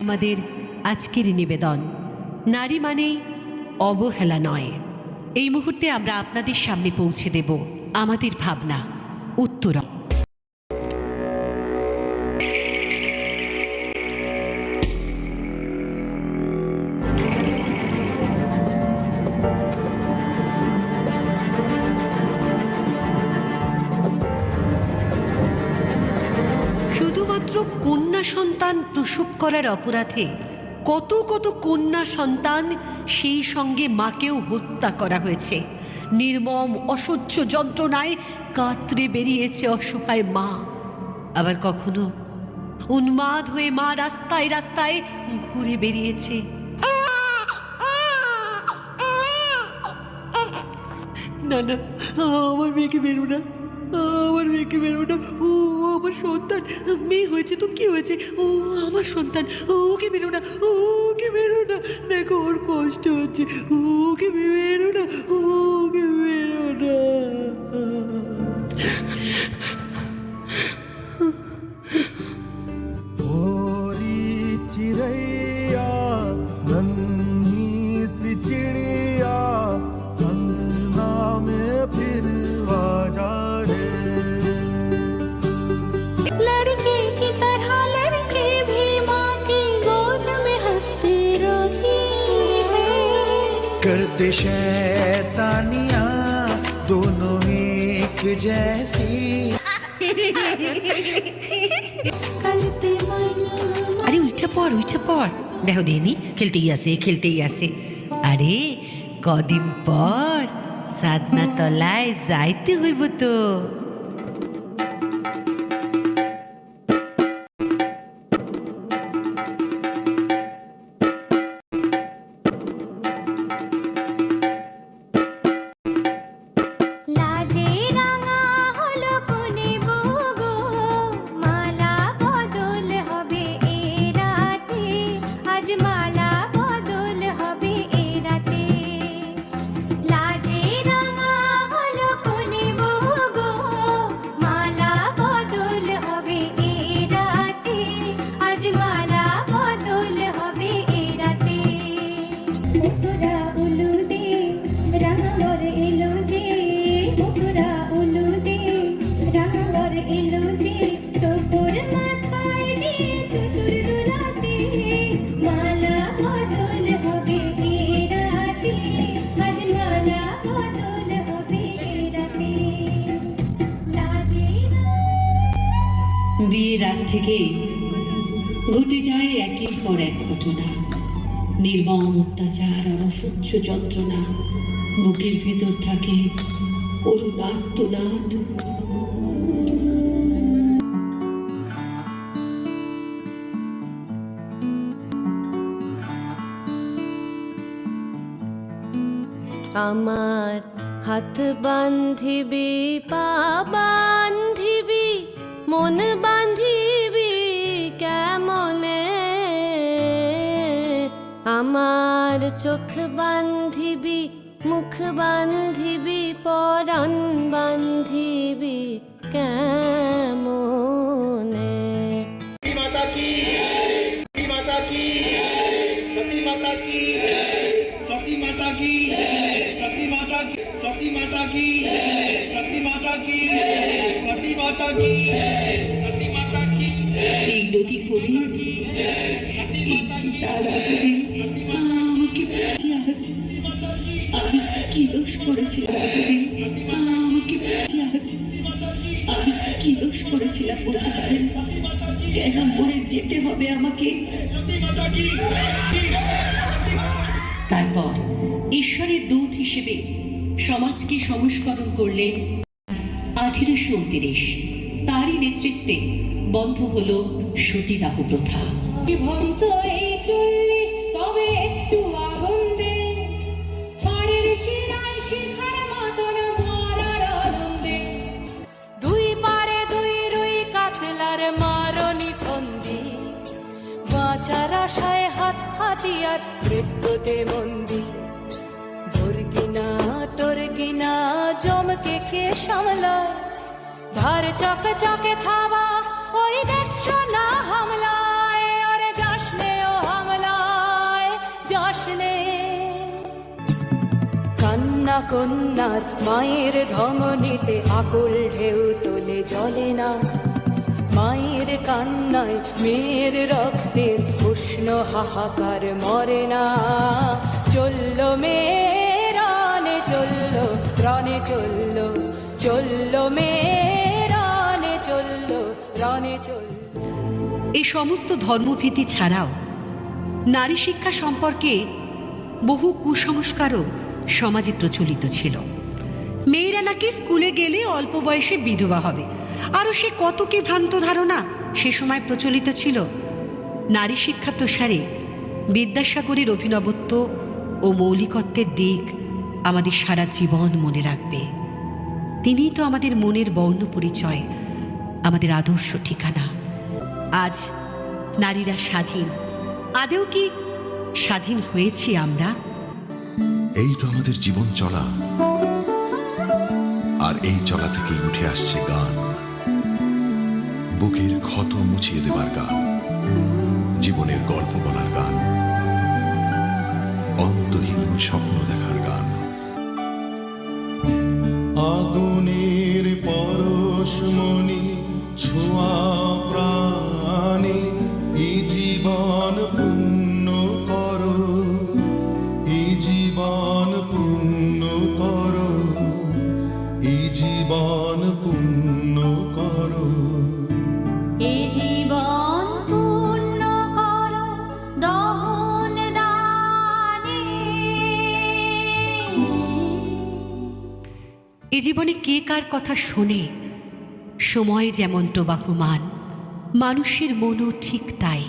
আমাদের আজকের নিবেদন নারী মানেই অবহেলা নয়। এই মুহূর্তে আমরা আপনাদের সামনে পৌঁছে দেব আমাদের ভাবনা উত্তরা। শুধুমাত্র কন্যা সন্তান প্রসব করার অপরাধে কত কত কন্যা সন্তান সেই সঙ্গে মাকেও হত্যা করা হয়েছে। নির্মম অসহ্য যন্ত্রণায় কাতরে বেরিয়েছে অসহায় মা। আবার কখনো উন্মাদ হয়ে মা রাস্তায় রাস্তায় ঘুরে বেরিয়েছে। না না, আমার মেয়েকে বেরো না, আমার মেয়েকে বেরো না, ও আমার সন্তান, মেয়ে হয়েছে তো কি হয়েছে, ও আমার সন্তান, ওকে বেরো না, ওকে বেরো না, দেখো ওর কষ্ট হচ্ছে, ওকে বেরো না, ওকে বেরো না। चिड़ैया नन्ही सी चिड़िया अंगना में फिर आजा रे। लड़के की तरह लड़के भी माँ की गोद में हंसते रोती है। करते शैतानियाँ दोनों एक जैसी। আরে উঠে পড়, দেখো দেনি খেলতেই আসে। আরে কদিন পর সাধনা তলায় যাইতে হইব তো। বিয়ের রাত থেকেই ঘটে যায় একের পর এক ঘটনা, নির্মম অত্যাচার আর অসহ্য যন্ত্রণা। বুকের ভেতর থাকে করুণ আর্তনাদ। আমার হাত বান্ধিবি, পা বান্ধিবি, মন বান্ধিবি কেমনে, আমার চোখ বান্ধিবি, মুখ বান্ধিবি, পরাণ বান্ধিবি কেমনে। माता की, माता की, सती माता की, सती माता की, सती माता की, सती माता की, सती माता की, सती माता की, सती माता की। এই নদী করে এই চিতার আগুনে আমাকে বাঁচিয়ে আছে। আমি কি দোষ করেছিলাম আগুনে, আমাকে বাঁচিয়ে আছে। আমি কি দোষ করেছিলাম বলতে পারেন? কেন মরে যেতে হবে আমাকে? তারপর ঈশ্বরের দূত হিসেবে সমাজকে সংস্করণ করলেন 1829। তারই নেতৃত্বে বন্ধ হলো সতীদাহ প্রথা। তবে একটু আগুন দে, ফাড়ের শিরায় শিখার মতন মরার আনন্দে, দুই পারে দুই রুই কাতলার মারনি ফন্দি, বাঁচার আশায় হাত হাতিয়ার মৃত্যুতে বন্দি। তোর কিনা জমকে কে সামলায়, ধার চকে চকে থাবা ওই দেখছো না হামলায়। আরে যাসনে ও কান্না কন্যার মায়ের ধমনীতে আকুল ঢেউ তোলে জলে না, মায়ের কান্নায় মেয়ের রক্তের উষ্ণ হাহাকার মরে না। চলল মেয়ে রানে চলল, রানে চলল, চলল মেয়ে রানে চলল, রানে চলল। এই সমস্ত ধর্মভীতি ছাড়াও নারী শিক্ষা সম্পর্কে বহু কুসংস্কারও সমাজে প্রচলিত ছিল। মেয়েরা নাকি স্কুলে গেলে অল্প বয়সে বিধবা হবে, আরও সে কত কি ভ্রান্ত ধারণা সে সময় প্রচলিত ছিল। নারী শিক্ষা প্রসারে বিদ্যাসাগরের অভিনবত্ব ও মৌলিকত্বের দিক আমাদের সারা জীবন মনে রাখবে। তিনিই তো আমাদের মনের বর্ণ পরিচয়, আমাদের আদর্শ ঠিকানা। আজ নারীরা স্বাধীন, আদেও কি স্বাধীন হয়েছি আমরা? এই তো আমাদের জীবন চলা, আর এই চলা থেকেই উঠে আসছে গান, বুকের ক্ষত মুছিয়ে দেবার গান, জীবনের গল্প বলার গান, অন্তহীন স্বপ্ন দেখার গান। আগুনের পরশমণি ছোঁয়া প্রাণে এই জীবন পূর্ণ করো, এই জীবন পূর্ণ করো, এই জীবন পূর্ণ করো। এ জীবন পূর্ণ করো দহন দানে। এ জীবনে কে কার কথা শোনে? সময় যেমন প্রবাহমান, মানুষের মনও ঠিক তাই।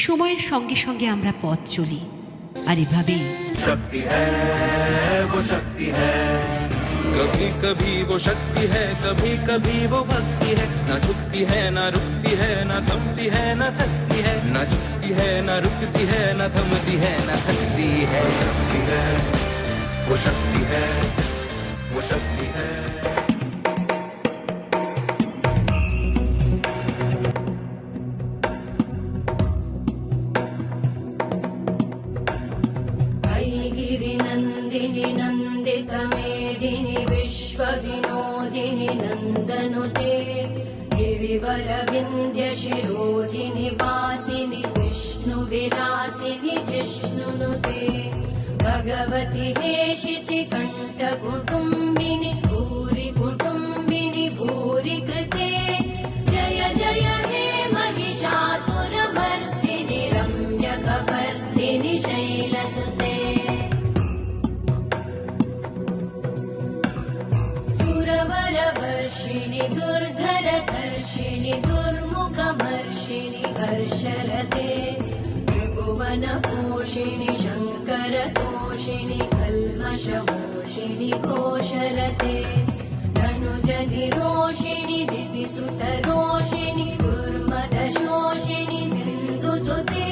সময়ের সঙ্গে সঙ্গে আমরা পথ চলি, আর এভাবেই शक्ति है वो शक्ति है, कभी कभी वो शक्ति है, कभी कभी वो भक्ति है। न झुकती है न रुकती है, न थमती है न थकती है, न झुकती है न रुकती है, न थमती है न थकती है। शक्ति है वो शक्ति है, वो शक्ति है। गिरिनन्दिनि नन्दितमेदिनि विश्वविनोदिनि नन्दनुते, गिरिवरविन्द्यशिरोधिनि वासिनि विष्णुविलासिनि जिष्णुनुते, भगवति हेशिति कण्ठकुटुम्बिनि भूरि कुटुम्बिनि भूरि कृते। जय जय हे महिषासुरमर्दिनि रम्यकपर्दिनि शैलसुते। सुरवरवर्षिणि दुर्धरधर्षिणि दुर्मुखमर्षिणि हर्षरते, त्रिभुवनपोषिणि शङ्करतोषिणि कल्मषमोषिणि घोषरते, धनुजनिरोषिणि दितिसुतरोषिणि दुर्मदशोषिणि सिन्धुसुते।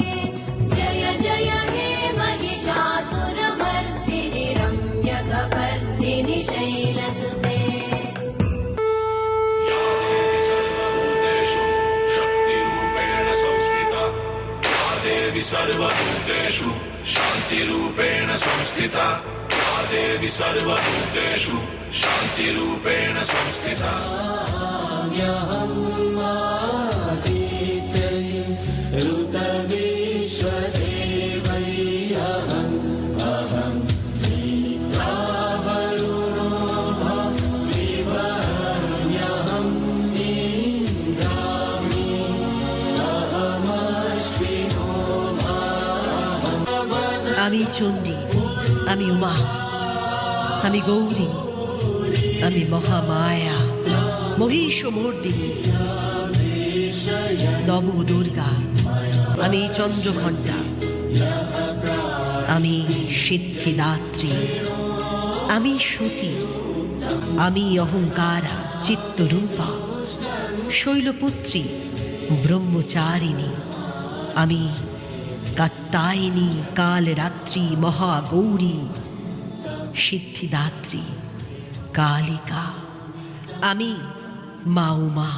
जय जय हे महिषासुरमर्दिनि रम्यकपर्दिनि शैलसुते। सर्वभूतेषु शान्तिरूपेण संस्थिता, या देवी सर्वभूतेषु शान्तिरूपेण संस्थिता। আমি চণ্ডী, আমি উমা, আমি গৌরী, আমি মহামায়া, মহিষমর্দিনী, নব দুর্গা, আমি চন্দ্রঘণ্টা, আমি সিদ্ধিদাত্রী, আমি সতী, আমি অহংকারা চিত্তরূপা, শৈলপুত্রী, ব্রহ্মচারিণী, আমি কাত্যায়নী, কালরাত্রি, মহাগৌরী, সিদ্ধিদাত্রী, কালিকা, আমি মা উমা।